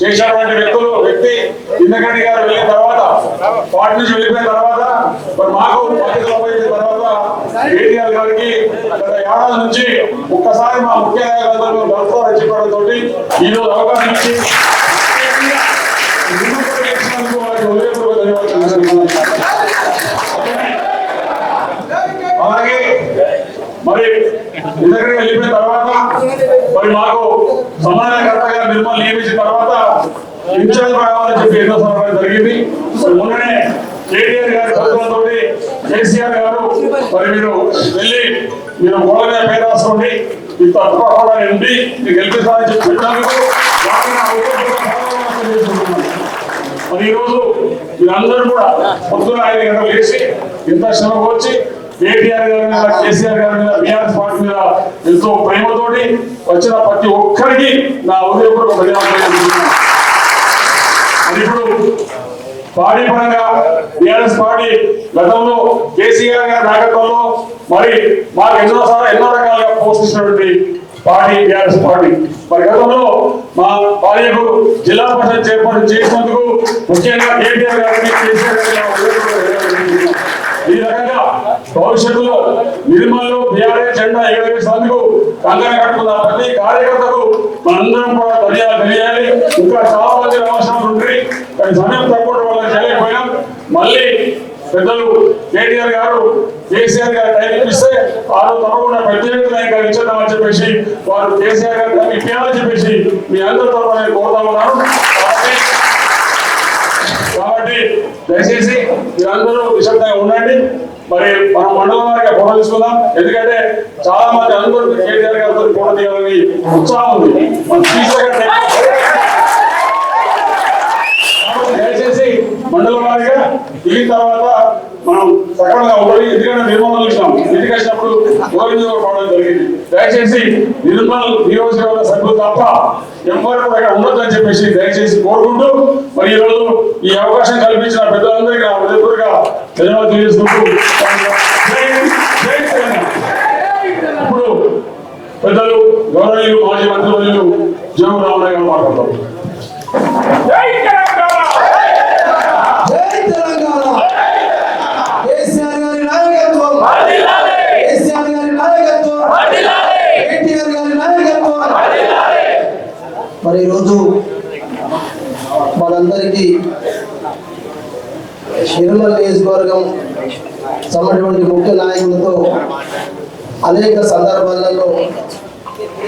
చేసినటువంటి వ్యక్తి ఇంద్రగడ్డి గారు వెళ్ళిన తర్వాత పార్టీ నుంచి వెళ్ళిపోయిన తర్వాత మరి మాకు బాధ్యతలు పోయిన తర్వాత కేటీఆర్ గారికి గత ఏడాది నుంచి ఒక్కసారి మా ముఖ్య నాయకులందరూ కలుస్తారని చెప్పడంతో ఈరోజు అవకాశం ఇచ్చి అలాగే మరి ఇంద్రగడ్డి వెళ్ళిపోయిన తర్వాత మరి మాకు సమాధానకర్తగా నిర్మల్ నియమించిన తర్వాత ఇన్ఛార్జ్ కావాలని చెప్పి ఎన్నో సంవత్సరాలు జరిగింది. మొన్ననే కేటీఆర్ గారి ప్రభుత్వంతో కేసీఆర్ గారు మరి మీరు వెళ్ళి మీరు మూలగా పేరు రాసుకోండి ఇంత తప్పకుండా ఉండి మీకు గెలిపిస్తారని చెప్పి చెప్పినందుకు మరి ఈరోజు మీరందరూ కూడా పొద్దున 5 గంటలు వేసి ఇంత శ్రమ వచ్చి కేటీఆర్ గారి మీద కేసీఆర్ గారి మీద బీఆర్ఎస్ పార్టీ మీద ఎంతో ప్రేమతోటి వచ్చిన ప్రతి ఒక్కరికి నా ఉదయపూర్వక ధన్యవాదాలు. ఇప్పుడు పార్టీ పరంగా బీఆర్ఎస్ పార్టీ గతంలో కేసీఆర్ గారి నాయకత్వంలో మరి మాకు ఎన్నో రకాలుగా పోషించినటువంటి పార్టీ బీఆర్ఎస్ పార్టీ. మరి గతంలో మా పార్టీకు జిల్లా పరిషత్ చైర్మన్ చేసినందుకు ముఖ్యంగా కేటీఆర్ గారికి కేసీఆర్ గారికి ఈ రకంగా భవిష్యత్తులో నిర్మల్లో బీఆర్ఎస్ జెండా ఎగరవేసినందుకు కంగన కట్టుకున్న ప్రతి కార్యకర్తకు మనందరం కూడా తెలియాలి. ఇంకా చాలా మంది అవసరం ఉంటుంది కానీ సమయం తక్కువ వల్ల చేయలేకపోయినాం. మళ్ళీ పెద్దలు కేటీఆర్ గారు కేసీఆర్ గారు టైం ఇప్పిస్తే వారు తప్పకుండా ప్రత్యేక ఇంకా ఇచ్చేద్దామని చెప్పేసి వారు కేసీఆర్ గారు టైం ఇప్పించాలని చెప్పేసి మీ అందరి తరఫున నేను కోరుతా ఉన్నాను. కాబట్టి దయచేసి మీరందరూ నిశ్శబ్దంగా ఉండండి. మరి మనం మండలం వారికి ఫోటో తీసుకుందాం. ఎందుకంటే చాలా మంది అందరూ కేటీఆర్ గారితో ఫోటో తీయాలని ఉత్సాహం ఉంది. దయచేసి మండలం వారిగా దిగిన తర్వాత మనం సక్రమంగా ఉంటుంది. ఎందుకంటే నిర్మల్ ఇచ్చినాం ఇంటికి వచ్చినప్పుడు పోవడం జరిగింది. దయచేసి నిర్మల్ నియోజకవర్గ సభ్యులు తప్ప ఎవరు కూడా ఇక్కడ ఉండొద్దని చెప్పేసి దయచేసి కోరుకుంటూ మరి ఈరోజు ఈ అవకాశం కల్పించిన పెద్దలందరికీ నా హృదయపూర్వక ధన్యవాదాలు తెలియజేసుకుంటూ ఇప్పుడు పెద్దలు గౌరవనీయులు మాజీ మంత్రివర్యులు జగన్ రామరావు గారు మాట్లాడతారు. మరి ఈరోజు మనందరికీ నిర్మల్ నియోజకవర్గం సంబంధించిన ముఖ్య నాయకులతో అనేక సందర్భాలలో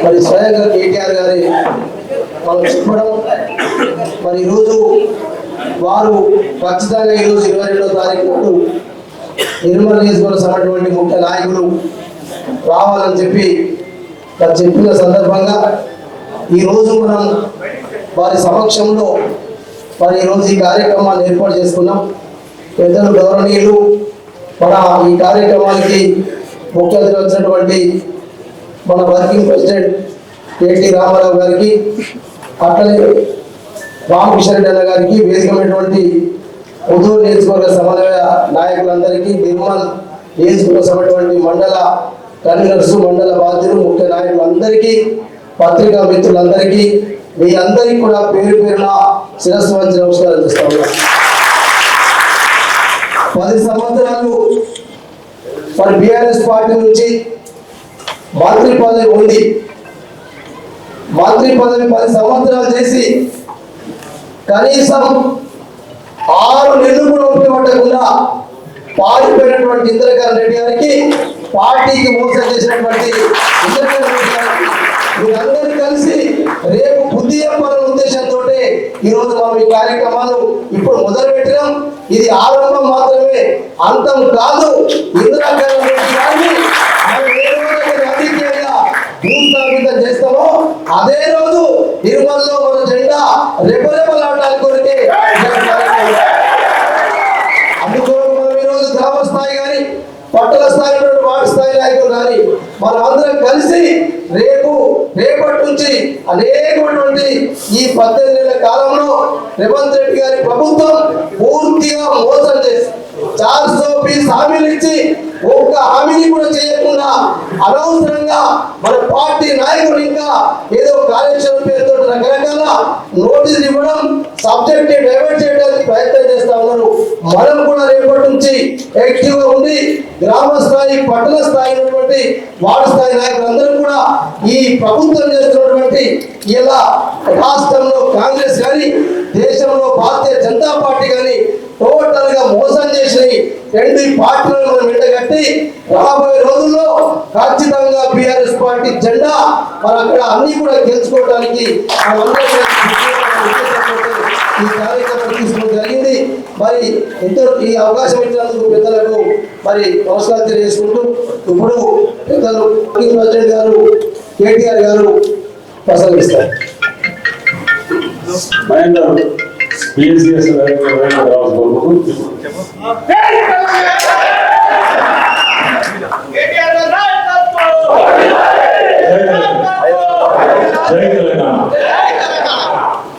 మరి స్వయంగా కేటీఆర్ గారి మనం చెప్పడం మరి ఈరోజు వారు ఖచ్చితంగా ఈరోజు 22వ తారీఖు నాడు నిర్మల్ నియోజకవర్గం సంబంధించిన ముఖ్య నాయకులు రావాలని చెప్పి చెప్పిన సందర్భంగా ఈరోజు మనం వారి సమక్షంలో మరి ఈరోజు ఈ కార్యక్రమాన్ని ఏర్పాటు చేసుకున్నాం. పెద్దలు గౌరవనీయులు మన ఈ కార్యక్రమానికి ముఖ్య అతిథి వచ్చినటువంటి మన వర్కింగ్ ప్రెసిడెంట్ కేటీ రామారావు గారికి, అట్లనే రామకిషన్ రెడ్డి అన్న గారికి, వేదికమైనటువంటి ఉదూరు నియోజకవర్గ సమన్వయ నాయకులందరికీ, నిర్మల్ నియోజకవర్గ సమటువంటి మండల కన్వీనర్స్, మండల బాధ్యులు, ముఖ్య నాయకులందరికీ, పత్రికా మిత్రులందరికీ మీ అందరికీ కూడా పేరు పేరున శిరస్సు వంచి నమస్కారం చేస్తా ఉన్నా. 10 సంవత్సరాలు మరి బీఆర్ఎస్ పార్టీ నుంచి మంత్రి పదవి ఉంది. మంత్రి పదవి 10 సంవత్సరాలు చేసి కనీసం 6 నెలలు కూడా ఉపయోగపడకుండా పారిపోయినటువంటి ఇంద్రకరణ్ రెడ్డి గారికి, పార్టీకి మోసం చేసినటువంటి ఇంద్రకరణ్ రెడ్డి గారికి మీరందరూ కలిసి రేపు బుద్ధి చెప్పాలనే ఉద్దేశంతో ఈరోజు మనం ఈ కార్యక్రమాలు ఇప్పుడు మొదలు పెట్టినాం. ఇది ఆరంభం మాత్రమే, అంతం కాదు. ఇంద్రకరణ్ రెడ్డి గారిని రాజకీయంగా భూస్థాపితం చేస్తామో అదే రోజు నిర్మల్లో మన జెండా రెపరెపలాడడానికి కొరికే అందుకోసం మనం ఈరోజు గ్రామ స్థాయి కానీ పట్టణ స్థాయి వార్డు స్థాయి నాయకులు కానీ మనం అందరం కలిసి రేపటి నుంచి అనేకటువంటి ఈ 18 నెలల కాలంలో రేవంత్ రెడ్డి గారి ప్రభుత్వం పూర్తిగా మోసం చేసి 420 హామీలు ఇచ్చి ఒక్క హామీని కూడా చేయకుండా అనవసరంగా మన పార్టీ నాయకులు ఇంకా ఏదో కార్యక్రమం పేరుతో రకరకాల నోటీసులు ఇవ్వడం, సబ్జెక్ట్ డైవర్ట్ చేయడానికి ప్రయత్నం చేస్తా ఉన్నారు. మనం కూడా రేపటి నుంచి యాక్టివ్ గా ఉండి గ్రామ స్థాయి, పట్టణ స్థాయి ఉన్నటువంటి వార్డు స్థాయి నాయకులందరూ కూడా ఈ ప్రభుత్వం చేస్తున్నటువంటి ఇలా రాష్ట్రంలో కాంగ్రెస్ కానీ దేశంలో భారతీయ జనతా పార్టీ కానీ టోటల్ గా మోసం చేసినాయి రెండు పార్టీలను మనం ఎండగట్టి రాబోయే రోజుల్లో ఖచ్చితంగా బీఆర్ఎస్ పార్టీ జెండా మరి అక్కడ అన్ని కూడా గెలుచుకోవడానికి ఈ కార్యక్రమం తీసుకోవడం జరిగింది. మరి ఎంతో ఈ అవకాశం ఇచ్చినందుకు పెద్దలకు మరి నమస్కారం తెలియజేసుకుంటూ ఇప్పుడు పెద్దలు ప్రెసిడెంట్ గారు కేటీఆర్ గారు ప్రసంగిస్తారు. PSCS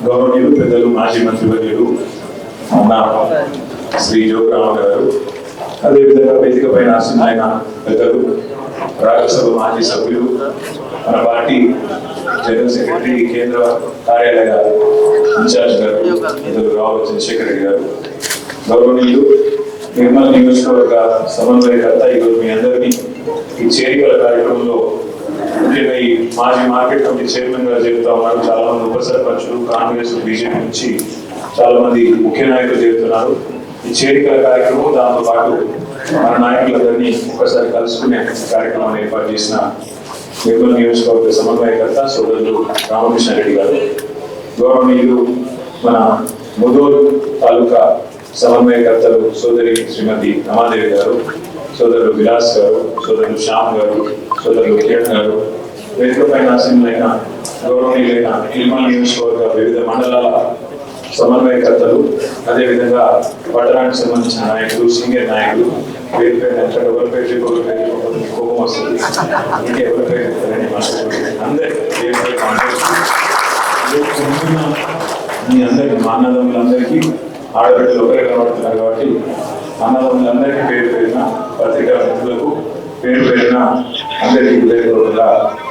గౌరవనీయులు పెద్దలు మాజీ మంత్రివర్యులు అన్న శ్రీ జోగరామ గారు, అదేవిధంగా వేదిక పైన ఆసీనులైన పెద్దలు, రాజ్యసభ మాజీ సభ్యులు, మన పార్టీ జనరల్ సెక్రటరీ, కేంద్ర కార్యాలయ ఇన్ఛార్జ్ గారు పెద్దలు రావు చంద్రశేఖర్ రెడ్డి గారు, గౌరవనీయులు నిర్మల్ నియోజకవర్గ సమన్వయకర్త, ఈరోజు మీ అందరినీ ఈ చేరికల కార్యక్రమంలో ముఖ్యంగా ఈ మాజీ మార్కెట్ కమిటీ చైర్మన్ గా చెబుతా ఉన్నారు. చాలా మంది ఉప సర్పంచులు, కాంగ్రెస్, బీజేపీ నుంచి చాలా మంది ముఖ్య నాయకులు చెబుతున్నారు. ఈ చేరికల కార్యక్రమం, దాంతో పాటు మన నాయకులందరినీ ఒకసారి కలుసుకునే కార్యక్రమాన్ని ఏర్పాటు చేసిన నిర్మల్ నియోజకవర్గ సమన్వయకర్త సోదరులు రామకృష్ణ రెడ్డి గారు, గౌరవనీయులు మన ముదోల్ తాలూకా సమన్వయకర్తలు సోదరి శ్రీమతి రమాదేవి గారు, సోదరులు విలాస్ గారు, సోదరులు శ్యామ్ గారు, సోదరులు కిరణ్ గారు, వేదిక పైన ఆసీనులైన గౌరవనీయులైన నిర్మల్ నియోజకవర్గ వివిధ మండలాల సమన్వయకర్తలు, అదేవిధంగా పట్టణానికి సంబంధించిన నాయకులు, సీనియర్ నాయకులు, వేదిక పైన ఎవరి పేరు కోపం వస్తుంది, ఇంకా ఎవరి పేరు మీ అందరికి, మా అన్నదమ్ములందరికీ ఆడబిడ్డలు ఒకరే కనబడుతున్నారు కాబట్టి అన్నదమ్ములందరికీ పేరు పేరిన పత్రికా మిత్రులకు పేరు పేరిన అందరికీ హృదయపూర్వకంగా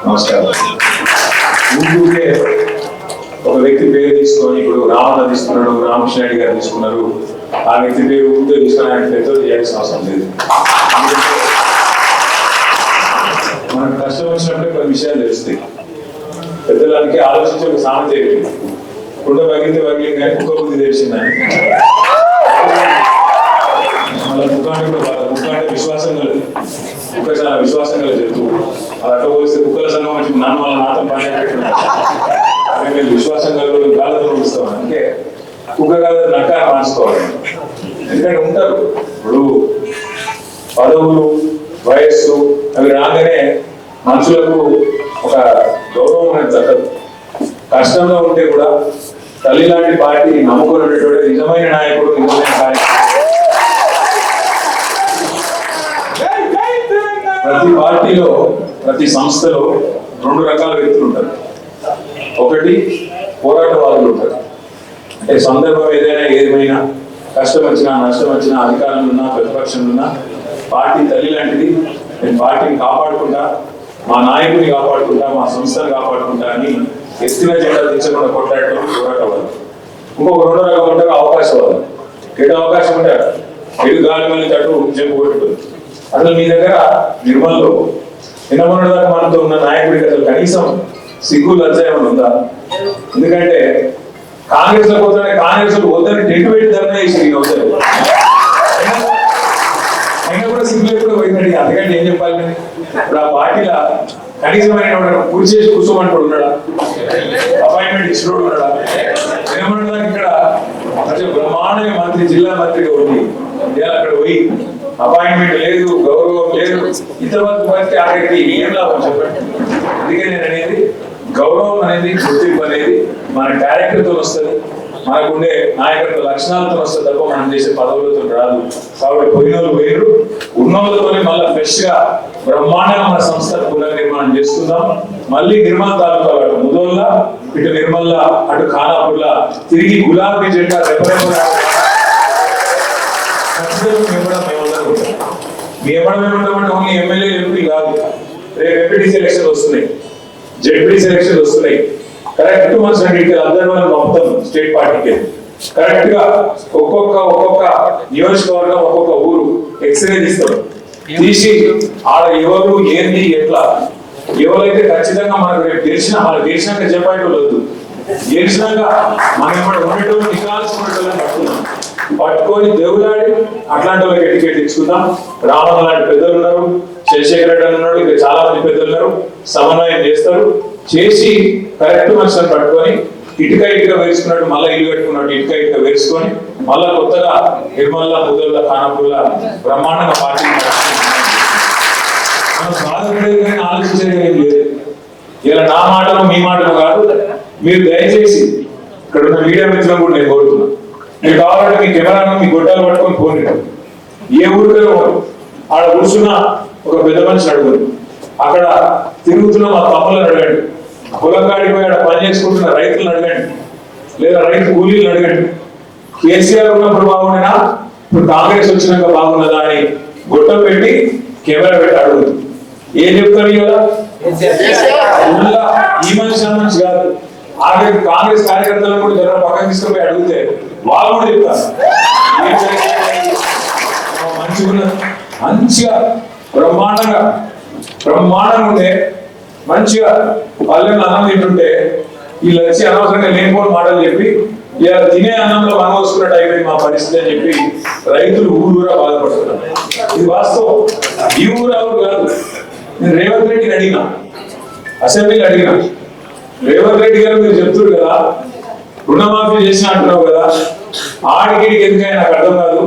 నమస్కారం. ఊరికే ఒక వ్యక్తి పేరు తీసుకొని, ఇప్పుడు రామన్న తీసుకున్నాడు, రామకృష్ణ రెడ్డి గారు తీసుకున్నారు, ఆ వ్యక్తి పేరు ఊరికే తీసుకొని ఆయన పెద్దలు చేయాల్సిన అవసరం లేదు. మనకు కష్టం వచ్చినప్పుడే కొన్ని విషయాలు తెలుస్తాయి. పెద్దలకి ఆలోచించి ఒక సామెత చెప్పింది, కుండ పగిలితే పగిలింది కానీ కుక్క బుద్ధి తెలిసిందని. మళ్ళీ కుక్క అంటే కూడా బాధ, కుక్క అంటే విశ్వాసం కలదు, కుక్క చాలా విశ్వాసం కలదు చెప్తూ, అది అట్లా పోలిస్తే కుక్కల సంఘం వచ్చి నన్ను వాళ్ళ నాతం పని పెట్టిన విశ్వాసం కలదు గాలతో చూస్తాం. అంటే కుక్క కాదు నక్క మార్చుకోవాలి. ఎందుకంటే ఉంటారు ఇప్పుడు పదవులు, వయస్సు అవి రాగానే మనుషులకు ఒక గౌరవం అనేది దక్కదు. కష్టంగా ఉంటే కూడా తల్లి లాంటి పార్టీ నమ్ముకునేటటువంటి నిజమైన నాయకుడు, నిజమైన కార్యక్రమం. ప్రతి పార్టీలో, ప్రతి సంస్థలో రెండు రకాల వ్యక్తులు ఉంటారు. ఒకటి పోరాటవాదులు ఉంటారు. అంటే సందర్భం ఏమైనా కష్టం వచ్చినా, నష్టం వచ్చినా, అధికారంలో ఉన్నా, ప్రతిపక్షంలో ఉన్నా పార్టీ తల్లి లాంటిది, నేను పార్టీని కాపాడుకుంటా, మా నాయకుడిని కాపాడుకుంటా, మా సంస్థను కాపాడుకుంటా అని ఎత్తిన జెండా తెచ్చకుండా కొట్టాడటం పోరాటవాదు. ఇంకొక రెండో రకం ఉంటారు అవకాశవాదు. ఎటు అవకాశం ఉంటారు, ఎటు గాలి మళ్ళీ తట్టు చెప్పు కొట్టుకుంటుంది. అసలు మీ దగ్గర నిర్మల్లో నిన్నమొన్న దాకా మనతో ఉన్న నాయకుడికి అసలు కనీసం సిగ్గు లజ్జ ఏమైనా ఉందా? ఎందుకంటే కాంగ్రెస్ లో పోతే కాంగ్రెస్ వద్దని టెంట్ పెట్టి ధరణ చేసి అవుతారు. అయినా కూడా సిగ్గు లేకుండా పోయిందండి. అందుకంటే ఏం చెప్పాలి నేను? ఇప్పుడు ఆ పార్టీలో కనీసమైన పూర్తి చేసి కూర్చోమంటూ ఉన్నాడా? అపాయింట్మెంట్ ఇచ్చినోడు ఉన్నాడా? నిన్నమొన్న ఇక్కడ అంటే బ్రహ్మాండంగా మంత్రి, జిల్లా మంత్రిగా ఉంది, ఇలా అక్కడ పోయి అపాయింట్మెంట్ లేదు, గౌరవం లేదు, ఇంతవరకు మంత్రి ఆఖరికి ఏం లాభం చెప్పండి. అందుకే నేను అనేది గౌరవం అనేది, గుర్తింపు అనేది మన క్యారెక్టర్తో వస్తుంది, మనకుండే నాయకత్వ లక్షణాలతో వస్తుంది తప్ప మనం చేసే పదవులతో రాదు. కాబట్టి పోయిన వాళ్ళు వేరు, ఉన్నోళ్ళతోనే మళ్ళీ ఫ్రెష్ గా బ్రహ్మాండంగా మన సంస్థ పునర్నిర్మాణం చేసుకుందాం. మళ్ళీ నిర్మల్ తాలూకా ముదోల్లా, ఇటు నిర్మల్లా, అటు ఖానాపూర్లా తిరిగి గులాబీ జెండా మీ ఏమంటే ఓన్లీ ఎమ్మెల్యే ఎంపీ కాదు, రేపు ఎంపీటీసీ ఎలక్షన్ వస్తున్నాయి, జెడ్పీటీసీ ఎలక్షన్ వస్తున్నాయి. కరెక్ట్ మనసు అందరి మనం పంపుతాం స్టేట్ పార్టీకి. కరెక్ట్ గా ఒక్కొక్క నియోజకవర్గం ఒక్కొక్క ఊరు ఎక్స్రే తీస్తాం, తీసి ఆడ ఎవరు ఏంది ఎట్లా ఎవరైతే ఖచ్చితంగా మనకు రేపు గెలిచినాక చెప్పేటోళ్ళు వద్దు, గెలిచినాక మనం ఉండేటోళ్ళు నికాల్సిన పట్టుకొని దేవులాడి అట్లాంటి వాళ్ళకి టికెట్ ఇచ్చుకుందాం. రామన్న లాంటి పెద్దలు ఉన్నారు, చంద్రశేఖర్ రెడ్డి ఉన్నాడు, ఇంకా చాలా మంది పెద్దలు ఉన్నారు, సమన్వయం చేస్తారు. చేసి కరెక్ట్ మనుషులను పట్టుకొని ఇటుక వేసుకున్నట్టు మళ్ళీ ఇల్లు కట్టుకున్నట్టు ఇటుక వేసుకొని మళ్ళా కొత్తగా నిర్మల్ల ముద్దల ఖానాపూర్ల బ్రహ్మాండంగా పార్టీ మనం బాధపడేది కానీ ఆలోచించేది ఏం లేదు. ఇలా నా మాటలు మీ మాటలు కాదు, మీరు దయచేసి ఇక్కడ ఉన్న మీడియా మిత్రులను కూడా నేను కోరుతున్నాను, మీరు కావాలంటే మీ కెమెరాను మీ గొడ్డాలు పట్టుకొని పోనీ, ఏ ఊరికైనా ఆడ కూర్చున్న ఒక పెద్ద మనిషిని అడుగురు, అక్కడ తిరుగుతున్న మా తమ్ములను అడగండి, పొలం కాడిపోయి ఆడ పని చేసుకుంటున్న రైతులను అడగండి, లేదా రైతు కూలీలను అడగండి. కేసీఆర్ ఉన్నప్పుడు బాగుండేనా, ఇప్పుడు కాంగ్రెస్ వచ్చినాక బాగున్నదా అని గొట్టం పెట్టి కెమెరా పెట్టి అడుగుతుంది. ఏం చెప్తారు కదా, ఈ మనిషి కాదు, ఆఖరికి కాంగ్రెస్ కార్యకర్తలను కూడా జర పక్కన తీసుకుపోయి అడిగితే వాళ్ళు కూడా చెప్తారు మంచిగా బ్రహ్మాండంగా ఉంటే మంచిగా పల్లెలు అన్నం తింటుంటే వీళ్ళు వచ్చి అనవసరంగా లేనిపోని మాటలు చెప్పి ఇలా తినే అన్నంలో అనవసరకున్నట్టు అయిపోయింది మా పరిస్థితి అని చెప్పి రైతులు ఊరూరా బాధపడుతున్నారు. ఇది వాస్తవం, ఈ ఊరు కాదు. నేను రేవంత్ రెడ్డిని అడిగినా, అసెంబ్లీని అడిగినా, రేవంత్ రెడ్డి గారు మీరు చెప్తున్నారు కదా రుణమాఫీ చేసిన అంటున్నావు కదా, ఆడికి ఎందుకైనా నాకు అర్థం కాదు,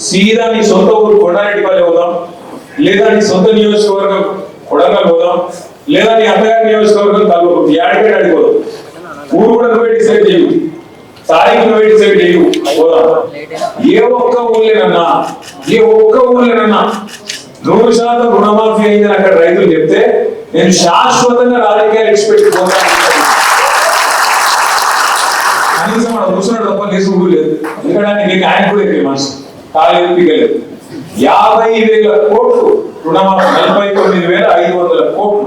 సీదా నీ సొంత ఊరు కొండారెడ్డిపల్లి పోదాం, లేదా నీ సొంత నియోజకవర్గం కొడంగల్ పోదాం, లేదా నీ అత్తగారి నియోజకవర్గం కలుగుతుంది, యాడికి అడిగిపోదాం. ఊరు కూడా నువ్వే డిసైడ్ చేయు, తారీఖు నువ్వే డిసైడ్ చేయు, పోదాం. ఏ ఒక్క ఊర్లేనన్నా 100% రుణమాఫీ అయిందని అక్కడ రైతులు చెప్తే నేను శాశ్వతంగా రాజకీయాలు ఎక్స్పెక్ట్ పోతాను. కనీసం మనం కూర్చున్న డబ్బులు తీసుకుంటూ లేదు, ఎందుకంటే నీకు ఆయన కూడా ఎక్కువ మనసు కాలేదు పీకలేదు. 50,000 కోట్లు రుణమాఫీ, 49,500 కోట్లు,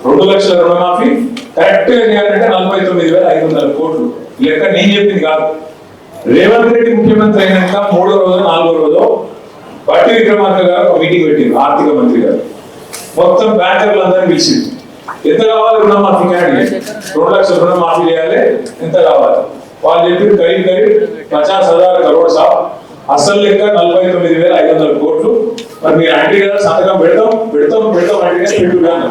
2 లక్షల రుణమాఫీ కరెక్ట్ గా చేయాలంటే 49,500 కోట్లు. లెక్క నేను చెప్పింది కాదు. రేవంత్ రెడ్డి ముఖ్యమంత్రి అయినాక 3వ రోజు 4వ రోజు బట్టి విక్రమార్క గారు ఒక మీటింగ్ పెట్టింది, ఆర్థిక మంత్రి గారు. మొత్తం బ్యాంకర్లందరినీ పిలిచింది, ఎంత కావాలి రుణమాఫీ కానీ 2 లక్షల రుణమాఫీ చేయాలి, ఎంత కావాలి వాళ్ళు చెప్పి కరీబ్ 50,000 కరోడ్ సార్, అసలు లెక్క 49,500 కోట్లు. మరి మీరు అంటే కదా సంతకం పెడతాం అంటే పెట్టుకున్నాను,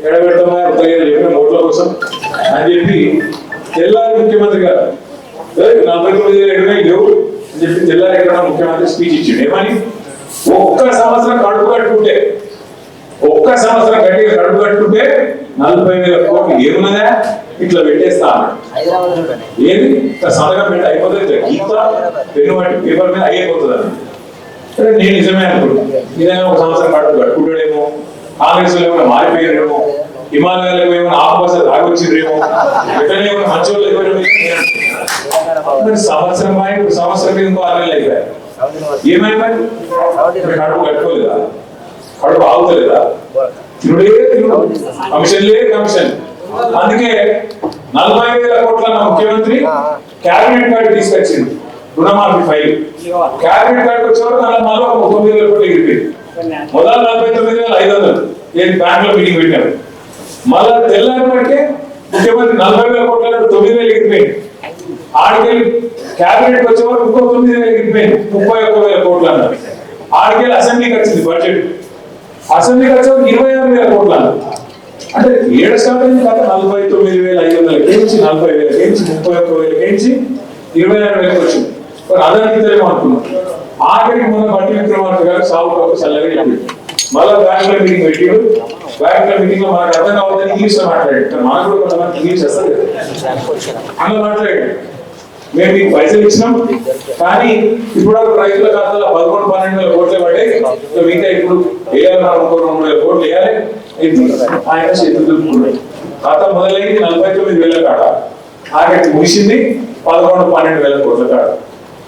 ఎడ పెడతామా చెప్పిన ఓట్ల కోసం అని చెప్పి తెల్లారి ముఖ్యమంత్రి గారు 49,000 లేవు అని చెప్పి తెల్లారి ఎక్కడ ముఖ్యమంత్రి స్పీచ్ ఇచ్చిండు. ఏమని, ఒక్క సంవత్సరం గట్టిగా కడుపు కట్టుకుంటే 40,000 కోట్లు ఏమున్నదా ఇట్లా పెట్టేస్తా అన్నాడు. ఏది సంతకం పెట్టి అయిపోతుంది, గీత పెన్ను బట్టి పేపర్ మీద అయిపోతుంది అని. నేను నిజమే అనుకుంటున్నాను, నిజంగా ఒక సంవత్సరం కడుపు కట్టుకుంటాడేమో, కాంగ్రెస్ లో ఏమైనా మారిపోయారేమో, హిమాలయాలకు ఏమైనా ఆకుపస తాగొచ్చిండ్రేమో, ఎక్కడనే మంచి వాళ్ళు సంవత్సరం మీద ఇంకో 6 నెలలు అయిపోయారు. ఏమైనా కడుపు కట్టుకోలేదా, కడుపు ఆగుతలేదా, కమిషన్. అందుకే 40,000 కోట్ల ముఖ్యమంత్రి క్యాబినెట్ కార్డు తీసుకొచ్చింది, రుణమాఫీ ఫైల్. క్యాబినెట్ కార్డు వచ్చేవారు మళ్ళీ 9,000 కోట్లు ఎగిరిపోయింది. మొదలు 49,500 బ్యాంక్ లో మీటింగ్ పెట్టారు. మళ్ళా తెల్లారి పడితే ముఖ్యమంత్రి 40,000 కోట్ల 9,000 ఎగిరిపోయింది. ఆడికెళ్ళి క్యాబినెట్ వచ్చేవారు ఇంకో 9,000 ఎగిరిపోయింది, 31,000 కోట్లు అన్నారు. ఆడికెళ్ళి అసెంబ్లీకి వచ్చింది బడ్జెట్, అసెంబ్లీకి వచ్చేవారు 26,000 కోట్లు అన్నారు. అంటే 7 స్టార్ట్ అయింది కాక 49,500 కేంచి 40,000 కేంచి 31,000 కేంచి 26,000 వచ్చింది. అదానికి తెలియదు అనుకున్నాం. ఆఖరికి మొన్న బట్టి విక్రమార్క గారు సాగు చల్లగా చెప్పింది. మళ్ళీ బ్యాంక్ లో మీటింగ్ పెట్టాడు. బ్యాంక్ లో మీటింగ్ లో మనకు అర్థం కావద్దని ఇంగ్లీష్ లో మాట్లాడాడు. మనకు కూడా కొంతమంది ఇంగ్లీష్ వస్తుంది, అందులో మాట్లాడాడు. మేము మీకు పైసలు ఇచ్చినాం, కానీ ఇప్పుడు రైతుల ఖాతాలో 11-12 కోట్లే పడ్డాయి, మిగతా ఇప్పుడు వేయాలి, 3 కోట్లు వేయాలి. ఆయన చేతులు దులుపుకున్నాడు. ఖాతా మొదలైంది 49,000 కాడ, ఆఖరికి ముగిసింది 11-12 కోట్ల కాడ.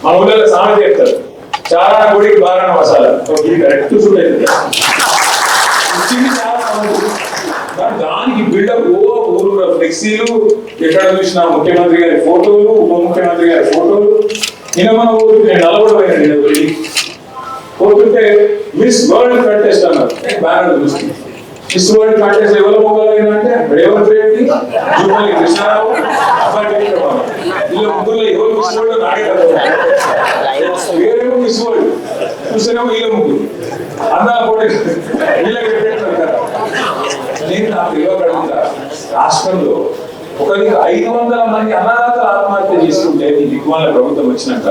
మన ఊళ్ళో సామెత చెప్తారు, చాలా గుడికి బాగా మసాలా కరెక్ట్ ఫుడ్ అయితే దానికి బిల్డప్ ఊరు ఫ్లెక్సీలు ఎక్కడ చూసిన ముఖ్యమంత్రి గారి ఫోటోలు ఉప ముఖ్యమంత్రి గారి ఫోటోలు ఈయన మన ఊరు నేను నలబడిపోయాను నేను వెళ్ళి పోతుంటే మిస్ వరల్డ్ కంటెస్ట్ అన్నారు బ్యానర్ చూసి మిస్ వరల్డ్ కంటెస్ట్ ఎవరు మొగలైనా అంటే రేవంత్ రెడ్డి జూపల్లి కృష్ణారావు వీళ్ళ ముగ్గురులో ఎవరు మిస్ వరల్డ్ నాడే వేరేమో మిస్ వరల్డ్ చూసేమో వీళ్ళ ముగ్గురు అందాల పోటీ వీళ్ళకి పెట్టారు కదా నేను నాకు ఇవ్వగలుగుతా రాష్ట్రంలో ఒకరికి 500 మంది అన్నదాతలు ఆత్మహత్య చేసుకుంటే ఈ దిగ్వాల ప్రభుత్వం వచ్చినాక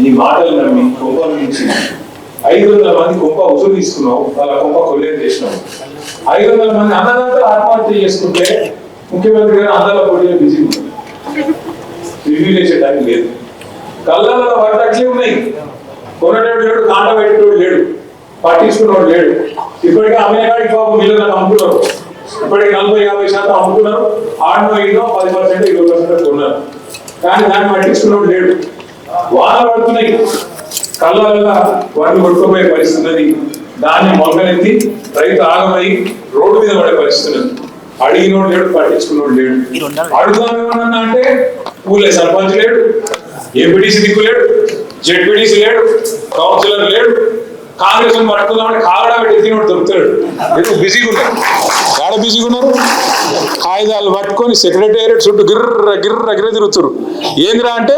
ఈ మాటలు నమ్మి కొంప నుంచి 500 మంది కొంప ఉసురు తీసుకున్నావు వాళ్ళ కొంప కొల్లేరు చేసినావు 500 మంది అన్నదాతలు ఆత్మహత్య చేసుకుంటే ముఖ్యమంత్రి గారు అందాల పోటీలో బిజీ ఉన్నారు రివ్యూ చేసేటానికి లేదు కళ్ళల్లో వరదట్లే ఉన్నాయి కొనటోడు లేడు కాండ పెట్టేటోడు లేడు పట్టించుకున్నవాడు లేడు ఇప్పటికే అమెరికాడికి పాపం మిల్లులకు అమ్ముతున్నారు ఇప్పటికి 40-50% అమ్ముతున్నారు 6-10% 20% కొన్నారు కానీ దాన్ని పట్టించుకున్నవాడు లేడు వాన పడుతున్నాయి కళ్ళ వల్ల వాటిని కొట్టుకుపోయే పరిస్థితి దాన్ని మొగ్గనెత్తి రైతు ఆగమై రోడ్డు మీద పడే పరిస్థితి అడిగినోడు లేడు పట్టించుకున్నోడు లేడు అడుగుదాం ఏమన్నా అంటే ఊళ్ళో సర్పంచ్ లేడు ఎంపీటీసీ దిక్కు లేడు జెడ్పీటీసీ లేడు కౌన్సిలర్ లేడు కాంగ్రెస్ పట్టుకుందామంటే కాగడా పెట్టి ఎత్తినోడు దొరుకుతాడు ఎక్కువ బిజీగా ఉన్నారు ఎక్కడ బిజీగా ఉన్నారు కాగితాలు పట్టుకొని సెక్రటేరియట్ చుట్టూ గిర్ర తిరుగుతారు ఏందిరా అంటే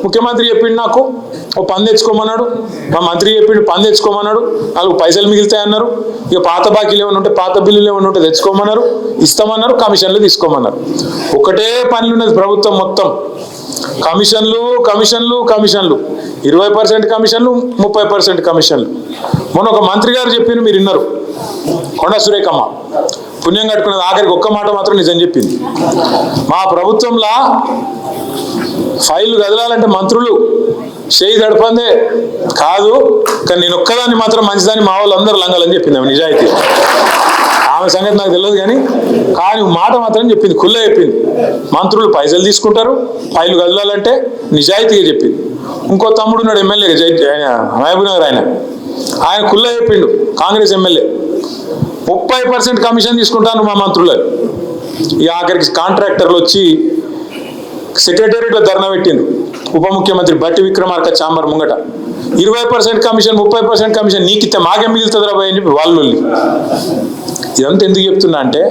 ముఖ్యమంత్రి చెప్పిండు నాకు ఓ పని తెచ్చుకోమన్నాడు మా మంత్రి చెప్పిండు పని తెచ్చుకోమన్నాడు 4 పైసలు మిగులుతాయన్నారు ఇక పాత బాకీలు ఏమైనా ఉంటే పాత బిల్లులు ఏమైనా ఉంటే తెచ్చుకోమన్నారు ఇస్తామన్నారు కమిషన్లు తీసుకోమన్నారు ఒకటే పనులు ఉన్నది ప్రభుత్వం మొత్తం కమిషన్లు 20% కమిషన్లు 30% కమిషన్లు మొన్న ఒక మంత్రి గారు చెప్పిన మీరు విన్నారు కొండా సురేఖమ్మ పుణ్యం కట్టుకున్నది ఆఖరికి ఒక్క మాట మాత్రం నిజం చెప్పింది మా ప్రభుత్వంలో ఫైళ్లు కదలాలంటే మంత్రులు చేయి దడపందే కాదు కానీ నేను ఒక్కదాన్ని మాత్రం మంచిదాన్ని మా వాళ్ళు అందరూ లంగాలని చెప్పింది ఆమె నిజాయితీ ఆమె సంగతి నాకు తెలియదు కానీ మాట మాత్రం చెప్పింది కుల్ల చెప్పింది మంత్రులు పైసలు తీసుకుంటారు ఫైళ్లు కదలాలంటే నిజాయితీగా చెప్పింది ఇంకో తమ్ముడు ఉన్నాడు ఎమ్మెల్యే మహబూబ్ నగర్ ఆయన కుల్ల చెప్పిండు కాంగ్రెస్ ఎమ్మెల్యే 30% కమిషన్ తీసుకుంటాను మా మంత్రులు ఇక ఆఖరికి కాంట్రాక్టర్లు వచ్చి సెక్రటేరియట్లో ధర్నా పెట్టిండు ఉప ముఖ్యమంత్రి బట్టి విక్రమార్క చాంబర్ ముంగట 20% కమిషన్ 30% కమిషన్ నీకిస్తే మాకేం మిగులుతుంది రాబోయ్ అని చెప్పి వాళ్ళు ఇదంతా ఎందుకు చెప్తున్నా అంటే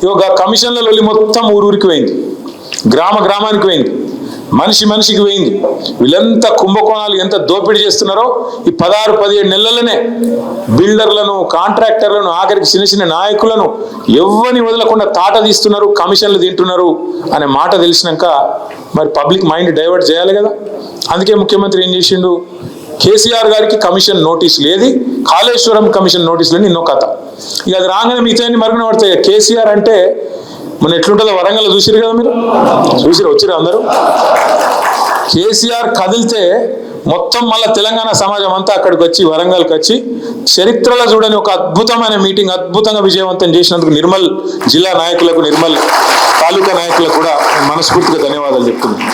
ఇక కమిషన్ల లొల్లి మొత్తం ఊరికి పోయింది గ్రామానికి పోయింది మనిషికి పోయింది వీళ్ళంతా కుంభకోణాలు ఎంత దోపిడీ చేస్తున్నారో ఈ 16-17 నెలలనే బిల్డర్లను కాంట్రాక్టర్లను ఆఖరికి చిన్న నాయకులను ఎవ్వని వదలకుండా తాట తీస్తున్నారు కమిషన్లు తింటున్నారు అనే మాట తెలిసినాక మరి పబ్లిక్ మైండ్ డైవర్ట్ చేయాలి కదా అందుకే ముఖ్యమంత్రి ఏం చేసిండు కేసీఆర్ గారికి కమిషన్ నోటీసులు ఏది కాళేశ్వరం కమిషన్ నోటీసులు నిన్నో కథ ఇక అది రాగానే మిగతా మరుగున పడతాయి కేసీఆర్ అంటే మన ఎట్లుంటుందో వరంగల్ చూసిరు కదా మీరు వచ్చిరు అందరూ కేసీఆర్ కదిలితే మొత్తం మళ్ళీ తెలంగాణ సమాజం అంతా అక్కడికి వచ్చి వరంగల్కి వచ్చి చరిత్రలో చూడని ఒక అద్భుతమైన మీటింగ్ అద్భుతంగా విజయవంతం చేసినందుకు నిర్మల్ జిల్లా నాయకులకు నిర్మల్ తాలూకా నాయకులకు కూడా నేను మనస్ఫూర్తిగా ధన్యవాదాలు చెప్తున్నాను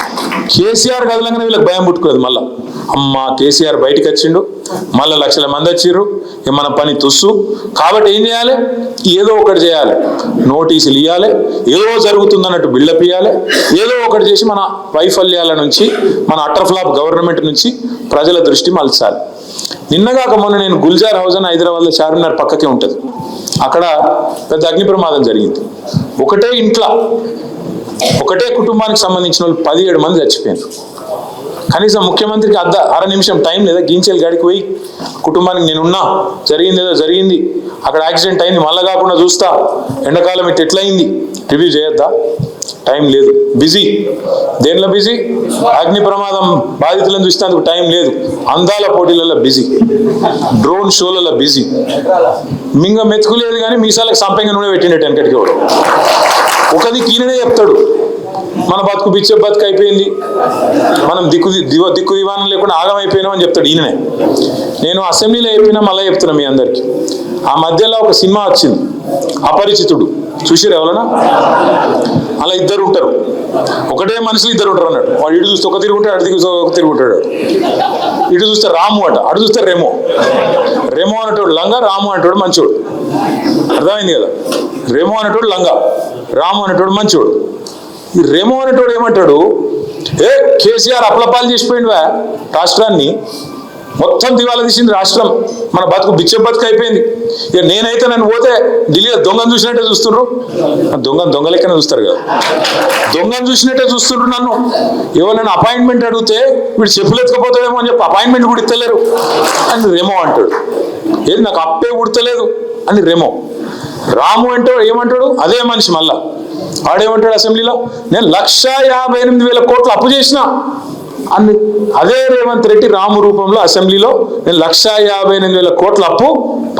కేసీఆర్ కదలంగానే వీళ్ళకి భయం పుట్టుకోదు మళ్ళీ అమ్మ కేసీఆర్ బయటకు వచ్చిండు మళ్ళీ లక్షల మంది వచ్చిర్రు మన పని తుస్సు కాబట్టి ఏం చేయాలి ఏదో ఒకటి చేయాలి నోటీసులు ఇవ్వాలి ఏదో జరుగుతుందన్నట్టు బిల్డప్ ఇవ్వాలి ఏదో ఒకటి చేసి మన వైఫల్యాల నుంచి మన అటర్ ఫ్లాప్ గవర్నమెంట్ నుంచి ప్రజల దృష్టి మలచాలి నిన్నగాక మొన్న నేను గుల్జార్ హౌస్ అని హైదరాబాద్లో చార్మినార్ పక్కకే ఉంటుంది అక్కడ పెద్ద అగ్ని ప్రమాదం జరిగింది ఒకటే ఇంట్లో ఒకటే కుటుంబానికి సంబంధించిన వాళ్ళు 17 మంది చచ్చిపోయారు కనీసం ముఖ్యమంత్రికి అర నిమిషం టైం లేదా గించెలు గడికి పోయి కుటుంబానికి నేనున్నా జరిగింది ఏదో జరిగింది అక్కడ యాక్సిడెంట్ అయింది మళ్ళా కాకుండా చూస్తా ఎండాకాలం ఇట్ ఎట్లయింది రివ్యూ చేయొద్దా టైం లేదు బిజీ దేనిలో బిజీ అగ్ని ప్రమాదం బాధితులను చూసినందుకు టైం లేదు అందాల పోటీలలో బిజీ డ్రోన్ షోలలో బిజీ మింగ మెతుకులేదు కానీ మీసాలకు సంపంగా నూనె పెట్టినట్టు వెనకటికి వాడు ఒకది ఈయననే చెప్తాడు మన బతుకు పిచ్చే బతుకు అయిపోయింది మనం దిక్కు దివానం లేకుండా ఆగమైపోయినాం అని చెప్తాడు ఈయననే నేను అసెంబ్లీలో చెప్పినా మళ్ళీ చెప్తున్నా మీ అందరికి ఆ మధ్యలో ఒక సినిమా వచ్చింది అపరిచితుడు చూసిరు ఎవరన్నా అలా 2 ఉంటారు ఒకటే మనుషులు ఇద్దరు ఉంటారు అన్నాడు. వాడు ఇటు చూస్తే ఒక తిరుగుంటాడు, అటు చూస్తే ఒక తిరుగుంటాడు. ఇటు చూస్తే రాము అట, అటు చూస్తే రెమో. రెమో అనేటోడు లంగా, రాము అనేటోడు మంచోడు. అర్థమైంది కదా? రెమో అనేటోడు లంగా, రాము అనేటోడు మంచోడు. ఈ రెమో అనేటోడు ఏమంటాడు, ఏ కేసీఆర్ అప్లపాలు చేసిపోయిందివా రాష్ట్రాన్ని, మొత్తం దివాలా తీసింది రాష్ట్రం, మన బతుకు బిచ్చ బతుకు అయిపోయింది. ఇక నేనైతే నన్ను పోతే ఢిల్లీలో దొంగను చూసినట్టే చూస్తుండ్రు. దొంగ లెక్కనే చూస్తారు కదా, దొంగను చూసినట్టే చూస్తుండ్రు నన్ను. ఎవరైనా అపాయింట్మెంట్ అడిగితే వీడు చెప్పులు ఎత్తుకపోతాడేమో అని చెప్పి అపాయింట్మెంట్ కూడా ఇస్తలేరు అని రెమో అంటాడు. ఏది నాకు అప్పే ఉడతలేదు అని రెమో. రాము అంటే ఏమంటాడు, అదే మనిషి మళ్ళా వాడేమంటాడు అసెంబ్లీలో, నేను 1,58,000 కోట్లు అప్పు చేసిన అని. అదే రేవంత్ రెడ్డి రాము రూపంలో అసెంబ్లీలో నేను 1,58,000 కోట్ల అప్పు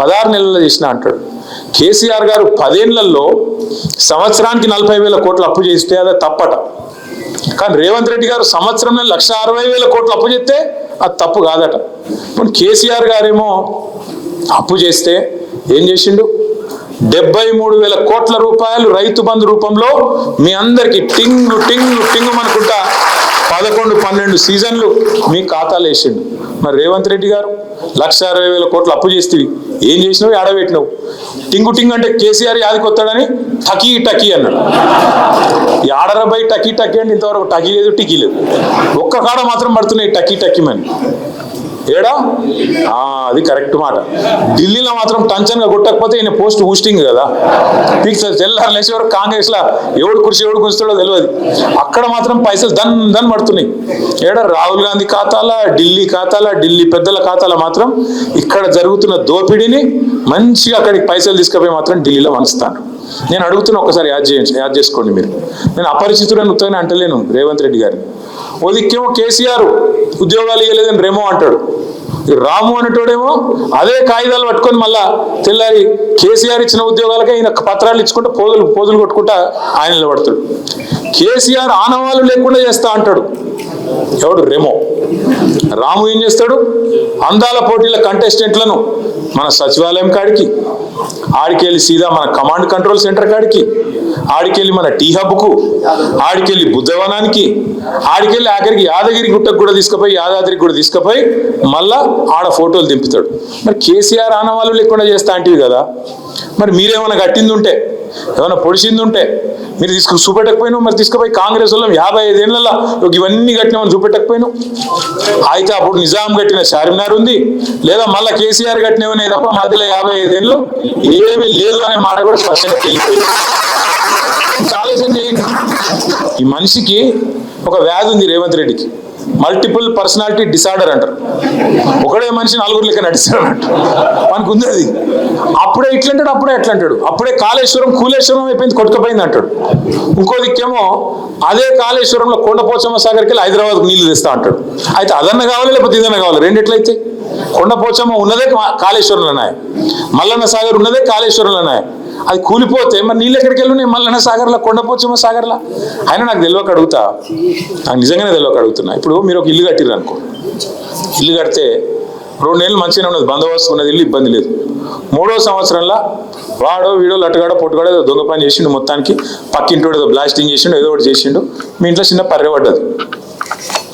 16 నెలల్లో చేసిన అంటాడు. కేసీఆర్ గారు 10 ఏళ్లలో సంవత్సరానికి 40,000 కోట్ల అప్పు చేస్తే అదే తప్పట. కానీ రేవంత్ రెడ్డి గారు సంవత్సరంలో 1,60,000 కోట్ల అప్పు చేస్తే అది తప్పు కాదట. ఇప్పుడు కేసీఆర్ గారేమో అప్పు చేస్తే ఏం చేసిండు, 73,000 కోట్ల రూపాయలు రైతు బంధు రూపంలో మీ అందరికి టింగు టింగు టింగు అనుకుంటా 11-12 సీజన్లు మీ ఖాతాలు వేసిండు. మరి రేవంత్ రెడ్డి గారు 1,60,000 కోట్లు అప్పు చేస్తేవి ఏం చేసినావు, ఆడబెట్టినావు. టింగు టింగు అంటే కేసీఆర్ యాదికి వస్తాడని టకీ టకీ అన్నాడు. ఈ ఆడరబై టకీ టకీ అంటే ఇంతవరకు టకీ లేదు టికీ లేదు, ఒక్క కాడ మాత్రం పడుతున్నాయి టకీ టకీ మని. ఏడా అది కరెక్ట్ మాట. ఢిల్లీలో మాత్రం టంచన్గా కొట్టకపోతే ఈయన పోస్ట్ హూస్టింగ్ కదా, ఫిక్స్ తెల్లారు లేచి వరకు కాంగ్రెస్లో ఎవడు కుర్చీ ఎవడు కూర్చుతాడో తెలియదు. అక్కడ మాత్రం పైసలు దన్ పడుతున్నాయి. ఏడా రాహుల్ గాంధీ ఖాతాల, ఢిల్లీ ఖాతాల, ఢిల్లీ పెద్దల ఖాతాల మాత్రం ఇక్కడ జరుగుతున్న దోపిడీని మంచిగా అక్కడికి పైసలు తీసుకుపోయి మాత్రం ఢిల్లీలో వంచుతాను. నేను అడుగుతున్నా, ఒకసారి యాద్ చేసుకోండి మీరు. నేను అపరిచితుడని ఉత్తగానే అంటలేను రేవంత్ రెడ్డి గారిని. ఓ దిక్కేమో కేసీఆర్ ఉద్యోగాలు ఇవ్వలేదని రెమో అంటాడు, రాము అనేటోడేమో అదే కాగితాలు పట్టుకొని మళ్ళా తెల్లారి కేసీఆర్ ఇచ్చిన ఉద్యోగాలకే ఈయన పత్రాలు ఇచ్చుకుంటూ పోజులు కొట్టుకుంటా ఆయన నిలబడతాడు. కేసీఆర్ ఆనవాళ్ళు లేకుండా చేస్తా అంటాడు ఎవడు, రెమో. రాము ఏం చేస్తాడు, అందాల పోటీల కంటెస్టెంట్లను మన సచివాలయం కాడికి, ఆడికెళ్ళి సీదా మన కమాండ్ కంట్రోల్ సెంటర్ కాడికి, ఆడికెళ్ళి మన టీ హబ్కు, ఆడికెళ్ళి బుద్ధవనానికి, ఆడికెళ్ళి ఆఖరికి యాదగిరి గుట్టకు కూడా తీసుకుపోయి, యాదాద్రికి కూడా తీసుకుపోయి మళ్ళా ఆడ ఫోటోలు దింపుతాడు. మరి కేసీఆర్ ఆనవాళ్ళు లేకుండా చేస్తా అంటివి కదా, మరి మీరేమైనా కట్టింది ఉంటే, ఏమైనా పొడిచింది ఉంటే మీరు చూపెట్టకపోయినావు. మరి తీసుకుపోయి కాంగ్రెస్ వాళ్ళు 55 ఏళ్లలో ఇవన్నీ కట్టినామని చూపెట్టకపోయినావు. అయితే అప్పుడు నిజాం కట్టిన చార్మినార్ ఉంది, లేదా మళ్ళీ కేసీఆర్ కట్టినవనే తప్ప మధ్యలో 55 ఏళ్ళు ఏమీ లేదు అనే మాట కూడా స్పష్టంగా తెలియదు. ఆలోచన చేయండి. ఈ మనిషికి ఒక వ్యాధి ఉంది రేవంత్ రెడ్డికి, మల్టిపుల్ పర్సనాలిటీ డిసార్డర్ అంటారు. ఒకడే మనిషి 4 లెక్క నడిస్తాడు అన్నట్టు మనకు ఉంది అది. అప్పుడే ఇట్లంటాడు, అప్పుడే ఎట్లంటాడు, అప్పుడే కాళేశ్వరం కూలేశ్వరం అయిపోయింది, కొట్టుకుపోయింది అంటాడు. ఇంకో దిక్కేమో అదే కాళేశ్వరంలో కొండపోచమ్మ సాగర్కి వెళ్ళి హైదరాబాద్కు నీళ్లు తెస్తా అంటాడు. అయితే అదన్న కావాలి లేకపోతే ఇదన్న కావాలి, రెండిట్లయితే. కొండపోచమ్మ ఉన్నదే కాళేశ్వరంలో ఉన్నాయి, మల్లన్న సాగర్ ఉన్నదే కాళేశ్వరంలో ఉన్నాయి. అది కూలిపోతే మరి నీళ్ళు ఎక్కడికి వెళ్ళున్నాయి, మల్లన్న సాగర్లో, కొండపోచమ్మ సాగర్లో. అయినా నాకు తెలియక అడుగుతా, నాకు నిజంగానే తెలియక అడుగుతున్నా. ఇప్పుడు మీరు ఒక ఇల్లు కట్టిర్రు అనుకో, ఇల్లు కడితే 2 నెలలు మంచిగానే ఉన్నది, బందోబస్తు ఉన్నది, ఇల్లు ఇబ్బంది లేదు. 3వ సంవత్సరంలో వాడో వీడో లట్టుగాడో పొట్టుగాడో ఏదో దొంగ పని చేసిండు, మొత్తానికి పక్కింటోడు ఏదో బ్లాస్టింగ్ చేసిండు, ఏదో ఒకటి చేసిండు, మీ ఇంట్లో చిన్న పర్రె పడ్డది,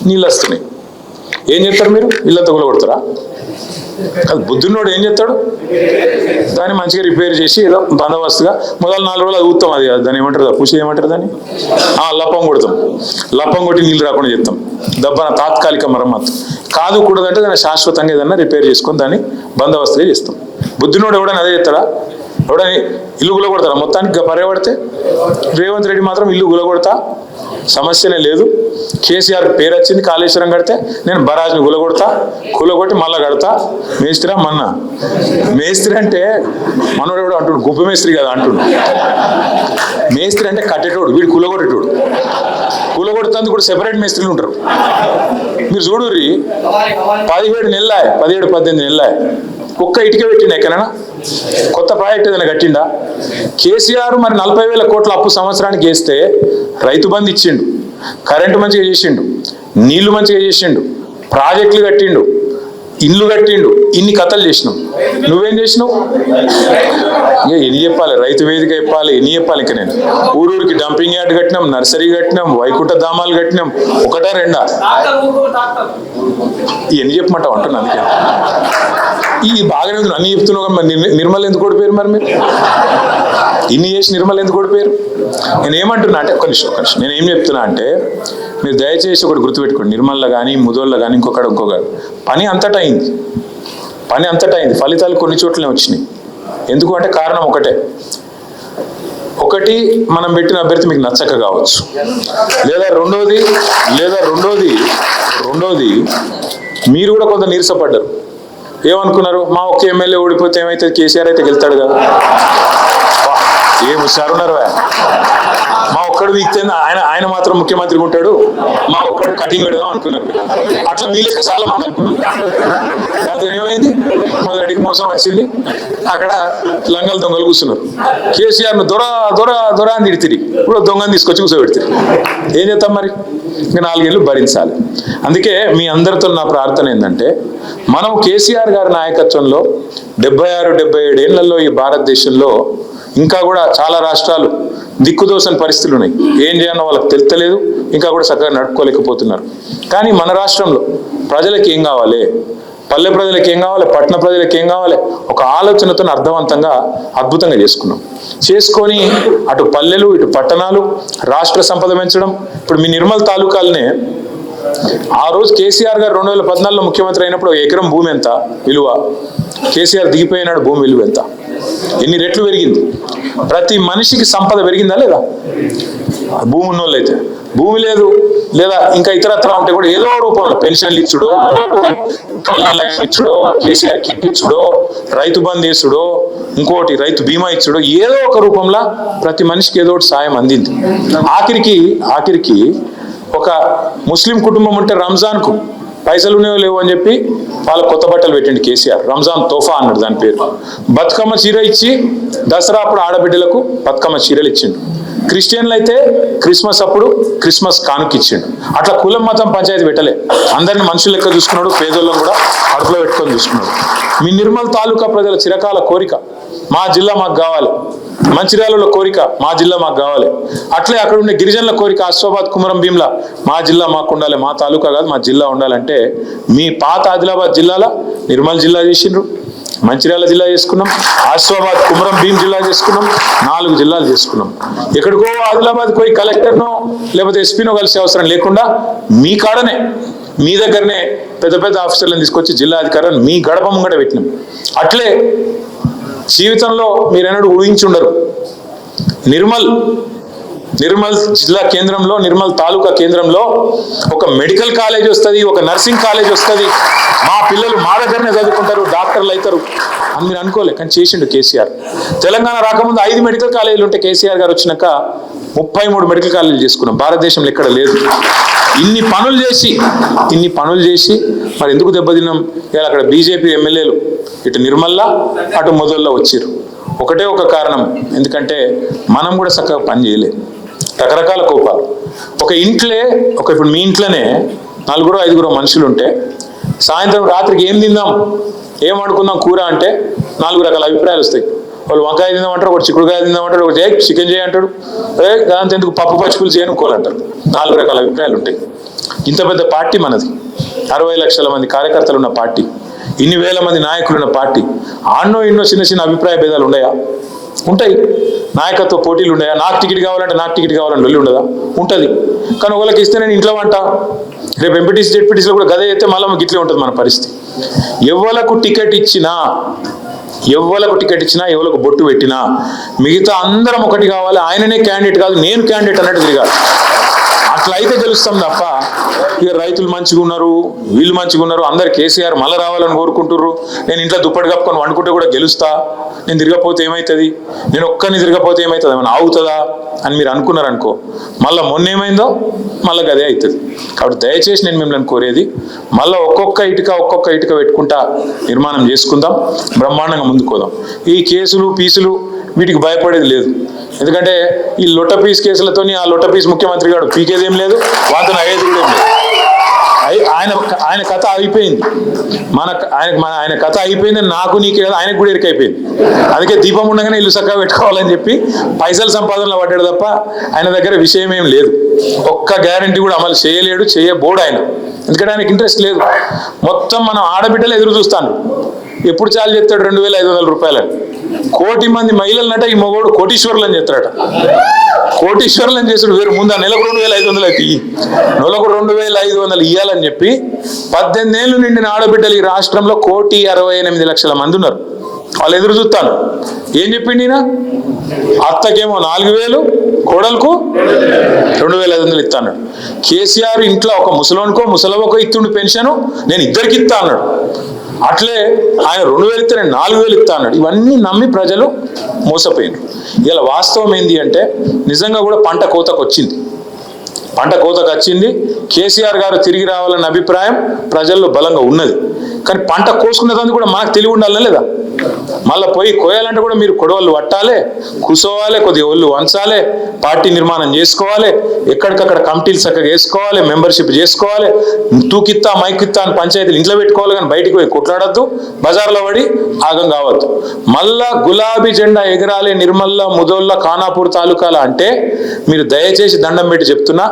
నీళ్ళు వస్తున్నాయి. ఏం చెప్తారు మీరు, ఇల్లంతా కూలగొడతారా? అది బుద్ధున్నోడు ఏం చెప్తాడు, దాన్ని మంచిగా రిపేర్ చేసి ఏదో బందోబస్తుగా మొదలు 4 రోజులు అది ఊతాం, అది దాన్ని ఏమంటారు, పూసి ఏమంటారు దాన్ని, లప్పం కొడతాం, లప్పం కొట్టి నీళ్ళు రాకుండా చెప్తాం, దబ్బన తాత్కాలిక మరమ్మతు. కాదు కూడదంటే దాన్ని శాశ్వతంగా ఏదన్నా రిపేర్ చేసుకొని దాన్ని బందోబస్తుగా చేస్తాం. బుద్ధినోడు ఎవడని అదే చెప్తాడా? ఎవడని ఇల్లు గులగొడతారా? మొత్తానికి పర్యబడితే రేవంత్ రెడ్డి మాత్రం ఇల్లు గులగొడతా, సమస్యనే లేదు. కేసీఆర్ పేరు వచ్చింది, కాళేశ్వరం కడితే నేను బరాజ్ని కూలగొట్టి మళ్ళా కడతా. మేస్త్రి మన్నా, మేస్త్రి అంటే మనోడు ఎవడు అంటుడు, గుప్ప మేస్త్రి కదా అంటుడు. మేస్త్రి అంటే కట్టేటోడు, వీడు కూలగొట్టేటోడు. కూలగొడుతుంది కూడా సెపరేట్ మేస్త్రీలు ఉంటారు. మీరు చూడుర్రి, 17 నెలలు 17-18 నెలలు ఒక్క ఇటుక పెట్టిండు ఎక్కడైనా, కొత్త ప్రాజెక్ట్ ఏదైనా కట్టిండా? కేసీఆర్ మరి 40,000 కోట్ల అప్పు సంవత్సరానికి వేస్తే రైతు బంధు ఇచ్చిండు, కరెంటు మంచిగా చేసిండు, నీళ్లు మంచిగా చేసిండు, ప్రాజెక్టులు కట్టిండు, ఇల్లు కట్టిండు, ఇన్ని కథలు చేసినావు. నువ్వేం చేసినావు? ఇంకా ఎన్ని చెప్పాలి, రైతు వేదిక చెప్పాలి, ఎన్ని చెప్పాలి ఇంకా నేను. ఊరూరికి డంపింగ్ యార్డ్ కట్టినాం, నర్సరీ కట్టినాం, వైకుంఠ ధామాలు కట్టినాం, ఒకటా రెండా ఎన్ని చెప్పమంటావు అంటున్నా. అందుకే ఈ బాగానే ఉంది అన్ని చెప్తున్నావు కానీ మరి నిర్మల్ ఎందుకు ఓడిపోయారు? మరి మీరు ఇన్ని చేసి నిర్మల్ ఎందుకు ఓడిపోయారు? నేను ఏమంటున్నా అంటే ఒక్క నిమిషం నేను ఏం చెప్తున్నా అంటే మీరు దయచేసి ఒకటి గుర్తుపెట్టుకోండి. నిర్మల్లో కానీ ముదోళ్ళ కానీ ఇంకొకటి పని అంతటా అయింది, ఫలితాలు కొన్ని చోట్లనే వచ్చినాయి. ఎందుకు అంటే కారణం ఒకటి మనం పెట్టిన అభ్యర్థి మీకు నచ్చక కావచ్చు, లేదా రెండోది మీరు కూడా కొంత నీరసపడ్డారు. ఏమనుకున్నారు, మా ఒక్క ఎమ్మెల్యే ఓడిపోతే ఏమైతే కేసీఆర్ అయితే గెలుతాడు కదా, ఏం హుషారున్నారు. మా ఒక్కడు వీక్తే ఆయన మాత్రం ముఖ్యమంత్రిగా ఉంటాడు, మా ఒక్కడు కటింగ్ పెడదాం అనుకున్నారు. అట్లా వీళ్ళకి చాలా మంది ఏమైంది, మొదటికి మోసం వచ్చింది. అక్కడ లంగలు దొంగలు కూర్చున్నారు. కేసీఆర్ను దొర అని తిరిగి ఇప్పుడు దొంగని తీసుకొచ్చి కూర్చోబెడతారు. ఏం చేస్తాం మరి, ఇంకా 4 ఏళ్ళు భరించాలి. అందుకే మీ అందరితో నా ప్రార్థన ఏంటంటే మనం కేసీఆర్ గారి నాయకత్వంలో 76-77 ఏళ్లలో ఈ భారతదేశంలో ఇంకా కూడా చాలా రాష్ట్రాలు దిక్కుదోసని పరిస్థితులు ఉన్నాయి. ఏం చేయాలో వాళ్ళకి తెలుస్తలేదు, ఇంకా కూడా చక్కగా నడుపుకోలేకపోతున్నారు. కానీ మన రాష్ట్రంలో ప్రజలకు ఏం కావాలి, పల్లె ప్రజలకు ఏం కావాలి, పట్టణ ప్రజలకు ఏం కావాలి, ఒక ఆలోచనతో అర్థవంతంగా అద్భుతంగా చేసుకొని అటు పల్లెలు ఇటు పట్టణాలు రాష్ట్ర సంపద పెంచడం. ఇప్పుడు మీ నిర్మల్ తాలూకాలనే ఆ రోజు కేసీఆర్ గారు 2014లో ముఖ్యమంత్రి అయినప్పుడు ఎకరం భూమి ఎంత విలువ, కేసీఆర్ దిగిపోయినాడు భూమి విలువ ఎంత, ఎన్ని రెట్లు పెరిగింది. ప్రతి మనిషికి సంపద పెరిగిందా లేదా? భూమి ఉన్నోళ్ళు అయితే, భూమి లేదు లేదా ఇంకా ఇతరత్ర ఉంటే కూడా ఏదో రూపంలో పెన్షన్లు ఇచ్చుడో, ఇచ్చుడో, కేసీఆర్ కిట్ ఇచ్చుడో, రైతు బంధు ఇచ్చుడో, ఇంకోటి రైతు బీమా ఇచ్చుడో, ఏదో ఒక రూపంలో ప్రతి మనిషికి ఏదో ఒకటి సాయం అందింది. ఆఖరికి ఒక ముస్లిం కుటుంబం ఉంటే రంజాన్కు పైసలు ఉన్నాయో లేవు అని చెప్పి వాళ్ళ కొత్త బట్టలు పెట్టండి కేసీఆర్. రంజాన్ తోఫా అన్నాడు దాని పేరు. బతుకమ్మ చీర ఇచ్చి దసరా అప్పుడు ఆడబిడ్డలకు బతుకమ్మ చీరలు ఇచ్చిండు. క్రిస్టియన్లు అయితే క్రిస్మస్ అప్పుడు క్రిస్మస్ కానుక ఇచ్చిండు. అట్లా కులం మతం పంచాయతీ పెట్టలే, అందరిని మనుషులు లెక్క చూసుకున్నాడు, పేదోళ్ళని కూడా అడుపులో పెట్టుకొని చూసుకున్నాడు. మీ నిర్మల్ తాలూకా ప్రజల చిరకాల కోరిక మా జిల్లా మాకు కావాలి, మంచిర్యాలలో కోరిక మా జిల్లా మాకు కావాలి, అట్లే అక్కడ ఉండే గిరిజనుల కోరిక ఆసిఫాబాద్ కుమరం భీంలా మా జిల్లా మాకు ఉండాలి, మా తాలూకా కాదు మా జిల్లా ఉండాలంటే మీ పాత ఆదిలాబాద్ జిల్లాలో నిర్మల్ జిల్లా చేసిండ్రు, మంచిర్యాల జిల్లా చేసుకున్నాం, ఆసిఫాబాద్ కుమరం భీం జిల్లా చేసుకున్నాం, 4 జిల్లాలు చేసుకున్నాం. ఎక్కడికో ఆదిలాబాద్ పోయి కలెక్టర్నో లేకపోతే ఎస్పీనో కలిసే అవసరం లేకుండా మీ కాడనే మీ దగ్గరనే పెద్ద ఆఫీసర్లను తీసుకొచ్చి జిల్లా అధికారులను మీ గడప ముంగట పెట్టినాం. అట్లే జీవితంలో మీరెన్నడూ ఊహించుండరు, నిర్మల్ జిల్లా కేంద్రంలో, నిర్మల్ తాలూకా కేంద్రంలో ఒక మెడికల్ కాలేజ్ వస్తుంది, ఒక నర్సింగ్ కాలేజ్ వస్తుంది, మా పిల్లలు మా దగ్గరనే చదువుకుంటారు, డాక్టర్లు అవుతారు అని మీరు అనుకోలే. కానీ చేసిండు కేసీఆర్. తెలంగాణ రాకముందు 5 మెడికల్ కాలేజీలు ఉంటే కేసీఆర్ గారు వచ్చినాక 33 మెడికల్ కాలేజీలు చేసుకున్నాం. భారతదేశంలో ఎక్కడ లేదు. ఇన్ని పనులు చేసి మరి ఎందుకు దెబ్బతిన్నాం? ఇలా అక్కడ బీజేపీ ఎమ్మెల్యేలు ఇటు నిర్మల్లా అటు మొదల్లో వచ్చారు. ఒకటే ఒక కారణం, ఎందుకంటే మనం కూడా చక్కగా పని చేయలేదు, రకరకాల కోపాలు. ఇప్పుడు మీ ఇంట్లోనే 4-5 మనుషులు ఉంటే సాయంత్రం రాత్రికి ఏం తిందాం, ఏం వండుకుందాం కూర అంటే 4 రకాల అభిప్రాయాలు వస్తాయి. వాళ్ళు వంకాయ తిందామంటారు, ఒకటి చిక్కుడుకాయ తిందామంటారు, ఒకటి చికెన్ చేయంటాడు, దాంతో ఎందుకు పప్పు పచ్చిపులు చేయనుకోవాలంటారు. 4 రకాల అభిప్రాయాలు ఉంటాయి. ఇంత పెద్ద పార్టీ మనది, 60 లక్షల మంది కార్యకర్తలు ఉన్న పార్టీ, ఇన్ని వేల మంది నాయకులు ఉన్న పార్టీ. ఆన్నో ఎన్నో చిన్న అభిప్రాయ భేదాలు ఉన్నాయా? ఉంటాయి. నాయకత్వ పోటీలు ఉన్నాయా? నాకు టికెట్ కావాలంటే వెళ్ళి ఉండదా? ఉంటుంది. కానీ ఒకళ్ళకి ఇస్తే నేను ఇంట్లో వంట, రేపు ఎంపీటీసీ జెడ్పీటీసీలో కూడా గదే అయితే మళ్ళీ గిట్లే ఉంటుంది మన పరిస్థితి. ఎవరికి టికెట్ ఇచ్చినా, ఎవరికి బొట్టు పెట్టినా మిగతా అందరం ఒకటి కావాలి, ఆయననే క్యాండిడేట్ కాదు నేను క్యాండిడేట్ అన్నట్టు తిరగాలి. అట్లా అయితే గెలుస్తాం తప్ప ఇక రైతులు మంచిగా ఉన్నారు, వీళ్ళు మంచిగా ఉన్నారు, అందరు కేసీఆర్ మళ్ళీ రావాలని కోరుకుంటుర్రు, నేను ఇంట్లో దుప్పటి కప్పుకొని వండుకుంటే కూడా గెలుస్తా, నేను తిరగపోతే ఏమవుతుంది, నేను ఒక్కరిని తిరగపోతే ఏమవుతుంది, ఏమైనా ఆగుతుందా అని మీరు అనుకున్నారనుకో, మళ్ళీ మొన్న ఏమైందో మళ్ళీ అదే అవుతుంది. కాబట్టి దయచేసి నేను మిమ్మల్ని కోరేది, మళ్ళీ ఒక్కొక్క ఇటుక పెట్టుకుంటా నిర్మాణం చేసుకుందాం, బ్రహ్మాండంగా ముందుకోదాం. ఈ కేసులు పీసులు వీటికి భయపడేది లేదు. ఎందుకంటే ఈ లొట్ట పీస్ కేసులతో ఆ లొట్ట పీస్ ముఖ్యమంత్రి గారు పీకేది ఏం లేదు, వాటిని అయ్యేది కూడా ఏం లేదు. ఆయన కథ అయిపోయింది. ఆయన కథ అయిపోయిందని నాకు నీకు ఆయనకు కూడా ఎరికైపోయింది. అందుకే దీపం ఉండగానే ఇల్లు చక్కగా పెట్టుకోవాలని చెప్పి పైసల సంపాదనలో పడ్డాడు తప్ప ఆయన దగ్గర విషయం ఏం లేదు. ఒక్క గ్యారంటీ కూడా అమలు చేయలేడు, చేయబోడు ఆయన. ఎందుకంటే ఆయనకి ఇంట్రెస్ట్ లేదు. మొత్తం మనం ఆడబిడ్డలు ఎదురు చూస్తాను. ఎప్పుడు చాలు చెప్తాడు 2,500 రూపాయలని. 1,000,000 మంది మహిళలనట ఈ మగోడు కోటీశ్వరులు అని చెప్తాడట. కోటీశ్వరులు అని చేసాడు. వేరు ముందు నెలకు 2,500 అయితే నెలకు 2,500 ఇవ్వాలని చెప్పి 18 ఏళ్ళు నిండిన ఆడబిడ్డలు ఈ రాష్ట్రంలో 1,68,00,000 మంది ఉన్నారు. వాళ్ళు ఎదురు చూస్తాను. ఏం చెప్పిండి ఈయన? అత్తకేమో 4,000, కోడలకు 2,500 ఇస్తా అన్నాడు. కేసీఆర్ ఇంట్లో ఒక ముసలోనికో ముసలవకో ఇస్తుండు పెన్షన్, నేను ఇద్దరికి ఇస్తా అన్నాడు. అట్లే ఆయన 2,000 ఇస్తే నేను 4,000 ఇస్తా అన్నాడు. ఇవన్నీ నమ్మి ప్రజలు మోసపోయినారు. ఇలా వాస్తవం ఏంది అంటే నిజంగా కూడా పంట కోతకు వచ్చింది. పంట కోతకు వచ్చింది. కేసీఆర్ గారు తిరిగి రావాలన్న అభిప్రాయం ప్రజల్లో బలంగా ఉన్నది. కానీ పంట కోసుకునేదాన్ని కూడా మనకు తెలివి ఉండాలనే లేదా? మళ్ళీ పోయి కోయాలంటే కూడా మీరు కొడవళ్ళు పట్టాలి, కూసోవాలి, కొద్దిగా ఒళ్ళు వంచాలి, పార్టీ నిర్మాణం చేసుకోవాలి, ఎక్కడికక్కడ కమిటీలు చక్కగా వేసుకోవాలి, మెంబర్షిప్ చేసుకోవాలి, తూకిత్తా మైకిత్తా అని పంచాయతీలు ఇంట్లో పెట్టుకోవాలి. కానీ బయటికి పోయి కొట్లాడద్దు, బజార్లో పడి ఆగం కావద్దు. మళ్ళా గులాబీ జెండా ఎగరాలి నిర్మల్ల, ముదోళ్ళ, ఖానాపూర్ తాలూకాల అంటే మీరు దయచేసి దండం పెట్టి చెప్తున్నా,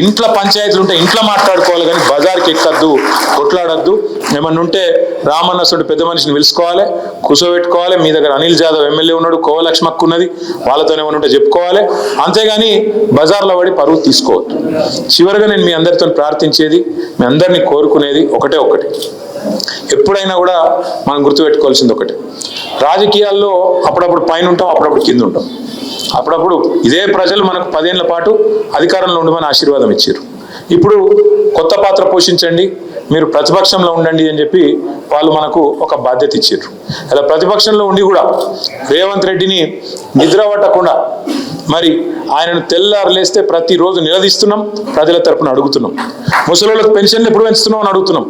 ఇంట్లో పంచాయతీలు ఉంటే ఇంట్లో మాట్లాడుకోవాలి, కానీ బజార్కి ఎక్కద్దు, కొట్లాడద్దు. ఏమన్నా ఉంటే రామన్న సొంటి పెద్ద మనిషిని పిలుచుకోవాలి, కూర్చోబెట్టుకోవాలి. మీ దగ్గర అనిల్ జాదవ్ ఎమ్మెల్యే ఉన్నాడు, కోవలక్ష్మక్ ఉన్నది, వాళ్ళతోనే ఏమన్నా ఉంటే చెప్పుకోవాలి. అంతేగాని బజార్లో పడి పరువు తీసుకోవద్దు. చివరిగా నేను మీ అందరితో ప్రార్థించేది, మీ అందరినీ కోరుకునేది ఒకటే ఒకటి. ఎప్పుడైనా కూడా మనం గుర్తుపెట్టుకోవాల్సింది ఒకటి, రాజకీయాల్లో అప్పుడప్పుడు పైన ఉంటాం, అప్పుడప్పుడు కింద ఉంటాం. అప్పుడప్పుడు ఇదే ప్రజలు మనకు 10 ఏళ్ల పాటు అధికారంలో ఉండమని ఆశీర్వాదం ఇచ్చారు. ఇప్పుడు కొత్త పాత్ర పోషించండి, మీరు ప్రతిపక్షంలో ఉండండి అని చెప్పి వాళ్ళు మనకు ఒక బాధ్యత ఇచ్చారు. అలా ప్రతిపక్షంలో ఉండి కూడా రేవంత్ రెడ్డిని నిద్ర పట్టకుండా మరి ఆయనను తెల్లారు లేస్తే ప్రతిరోజు నిలదీస్తున్నాం, ప్రజల తరపున అడుగుతున్నాం. ముసలిళ్ళకు పెన్షన్లు ఎప్పుడు పెంచుతున్నాం అని అడుగుతున్నాం.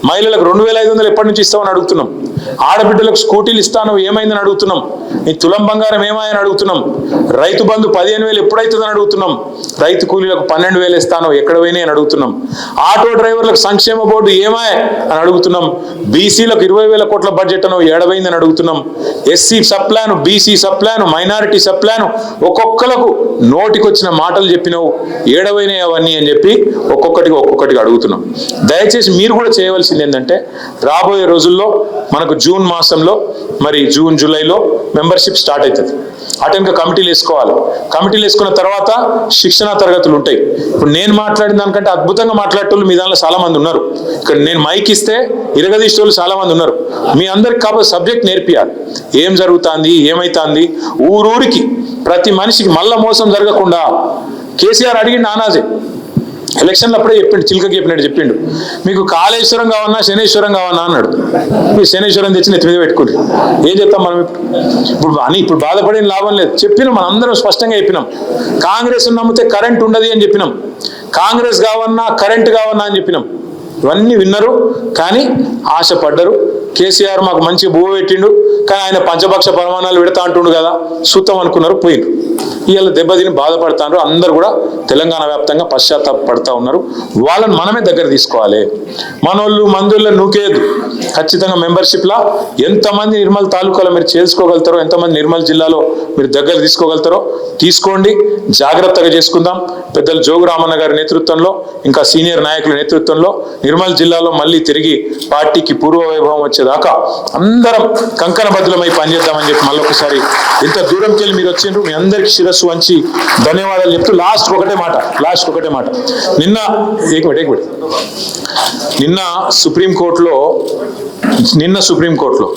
మహిళలకు 2,500 ఎప్పటి నుంచి ఇస్తామని అడుగుతున్నాం. ఆడబిడ్డలకు స్కూటీలు ఇస్తాను ఏమైందని అడుగుతున్నాం. నీ తులం బంగారం ఏమైందని అడుగుతున్నాం. రైతు బంధు 15,000 ఎప్పుడైతుందని అడుగుతున్నాం. రైతు కూలీలకు 12,000 ఇస్తాను ఎక్కడ పోయినాయి అని అడుగుతున్నాం. ఆటో డ్రైవర్లకు సంక్షేమ బోర్డు ఏమాయ్ అని అడుగుతున్నాం. బీసీలకు 20,000 కోట్ల బడ్జెట్ అను ఏడవైందని అడుగుతున్నాం. SC sub plan, BC sub plan, minority sub plan ఒక్కొక్కలకు నోటికొచ్చిన మాటలు చెప్పినావు, ఏడవైనాయి అవన్నీ అని చెప్పి ఒక్కొక్కటిగా అడుగుతున్నాం. దయచేసి మీరు కూడా చేయవలసింది ఏంటంటే రాబోయే రోజుల్లో మనకు జూన్ మాసంలో మరి జూన్ జూలైలో మెంబర్షిప్ స్టార్ట్ అవుతుంది. అటెంక కమిటీలు వేసుకోవాలి. కమిటీలు వేసుకున్న తర్వాత శిక్షణా తరగతులు ఉంటాయి. ఇప్పుడు నేను మాట్లాడిన దానికంటే అద్భుతంగా మాట్లాడేటోళ్ళు మీ దానిలో చాలా మంది ఉన్నారు. ఇక్కడ నేను మైక్ ఇస్తే ఇరగదీసేటోళ్ళు చాలా మంది ఉన్నారు. మీ అందరికి కాబట్టి సబ్జెక్ట్ నేర్పియాలి. ఏం జరుగుతుంది, ఏమైతుంది, ఊరూరికి ప్రతి మనిషికి మళ్ళా మోసం జరగకుండా. కేసీఆర్ అడిగిండు నానాజే ఎలక్షన్లు అప్పుడే చెప్పిండు, చిలుకకి చెప్పినట్టు చెప్పిండు, మీకు కాళేశ్వరం కావన్నా శనేశ్వరం కావన్నా అన్నాడు. మీరు శనేశ్వరం తెచ్చి నెత్తి మీద పెట్టుకోండి. ఏం చెప్తాం మనం ఇప్పుడు బాధపడిన లాభం లేదు. చెప్పినాం, మనం అందరం స్పష్టంగా చెప్పినాం. కాంగ్రెస్ నమ్మితే కరెంట్ ఉండదు అని చెప్పినాం. కాంగ్రెస్ కావన్నా కరెంట్ కావన్నా అని చెప్పినాం. ఇవన్నీ విన్నారు, కానీ ఆశపడ్డరు. కేసీఆర్ మాకు మంచి భూమి పెట్టిండు, కానీ ఆయన పంచపక్ష ప్రమాణాలు పెడతా అంటుండు కదా, సూతం అనుకున్నారు, పోయిండు. ఇవాళ దెబ్బతిని బాధపడతారు. అందరూ కూడా తెలంగాణ వ్యాప్తంగా పశ్చాత్తాపడుతూ ఉన్నారు. వాళ్ళని మనమే దగ్గర తీసుకోవాలి. మనోళ్ళు మందుల్లో నూకేయద్దు. ఖచ్చితంగా మెంబర్షిప్లా ఎంతమంది నిర్మల్ తాలూకాలో మీరు చేసుకోగలుగుతారో, ఎంతమంది నిర్మల్ జిల్లాలో మీరు దగ్గర తీసుకోగలుగుతారో తీసుకోండి. జాగ్రత్తగా చేసుకుందాం. పెద్దలు జోగు రామన్న గారి నేతృత్వంలో, ఇంకా సీనియర్ నాయకుల నేతృత్వంలో నిర్మల్ జిల్లాలో మళ్ళీ తిరిగి పార్టీకి పూర్వ వైభవం వచ్చేదాకా అందరం కంకణబద్ధులమై పనిచేద్దామని చెప్పి మళ్ళొకసారి ఇంత దూరంకి వెళ్ళి మీరు వచ్చిండ్రు. మీ అందరికి శిరస్సు వంచి ధన్యవాదాలు చెప్తూ లాస్ట్ ఒకటే మాట నిన్న సుప్రీంకోర్టులో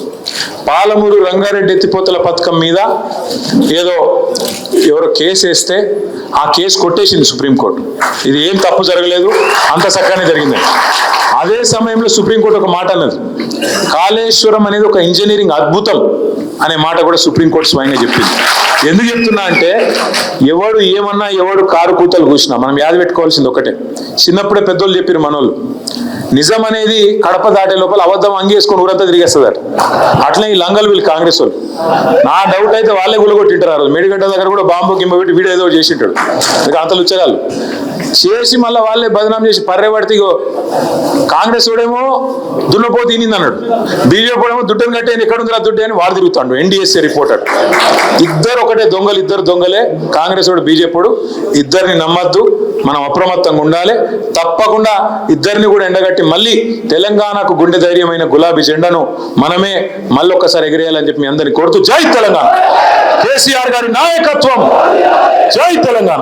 పాలమూరు రంగారెడ్డి ఎత్తిపోతల పథకం మీద ఎవరో కేసు వేస్తే ఆ కేసు కొట్టేసింది సుప్రీంకోర్టు. ఇది ఏం తప్పు జరగలేదు, అంత చక్కగానే జరిగింది. అదే సమయంలో సుప్రీంకోర్టు ఒక మాట అన్నది, కాళేశ్వరం అనేది ఒక ఇంజనీరింగ్ అద్భుతం అనే మాట కూడా సుప్రీంకోర్టు స్వయంగా చెప్పింది. ఎందుకు చెప్తున్నా అంటే ఎవడు ఏమన్నా, ఎవడు కారు కూతలు కూసినా మనం యాది పెట్టుకోవాల్సింది ఒకటే. చిన్నప్పుడే పెద్దోళ్ళు చెప్పారు మనోళ్ళు, నిజం అనేది కడప దాటే లోపల అబద్ధం అంగేసుకొని ఊరంతా తిరిగేస్తుందట. అట్లనే ఈ లంగలు వీళ్ళు కాంగ్రెస్ వాళ్ళు. నా డౌట్ అయితే వాళ్ళే గులగొట్టింటారు. మేడిగడ్డ దగ్గర కూడా బాంబు గింబ పెట్టి వీడియో ఏదో చేసింటాడు. అంతలు వచ్చేవాళ్ళు చేసి మళ్ళీ వాళ్ళే బదనాం చేసి పర్రెపడితే ఇగో కాంగ్రెస్ వాడేమో దున్నపోతు తినింది అన్నాడు, బీజేపీ వాడేమో దుడ్డను కట్టేది ఎక్కడ ఉందిరా దుడ్డు అని వాడు తిరుగుతాడు. ఎన్డీఎస్ఏ రిపోర్టర్ ఇద్దరు ఒకటే దొంగలు, ఇద్దరు దొంగలే. కాంగ్రెస్ వాడు బీజేపీ వాడు, ఇద్దరిని నమ్మద్దు, మనం అప్రమత్తంగా ఉండాలి. తప్పకుండా ఇద్దరిని కూడా ఎండగట్టి మళ్ళీ తెలంగాణకు గుండె ధైర్యమైన గులాబీ జెండాను మనమే మళ్ళొక్కసారి ఎగిరేయాలని చెప్పి మీ అందరినీ కోరుతూ జై తెలంగాణ, కేసీఆర్ గారి నాయకత్వం, జై తెలంగాణ.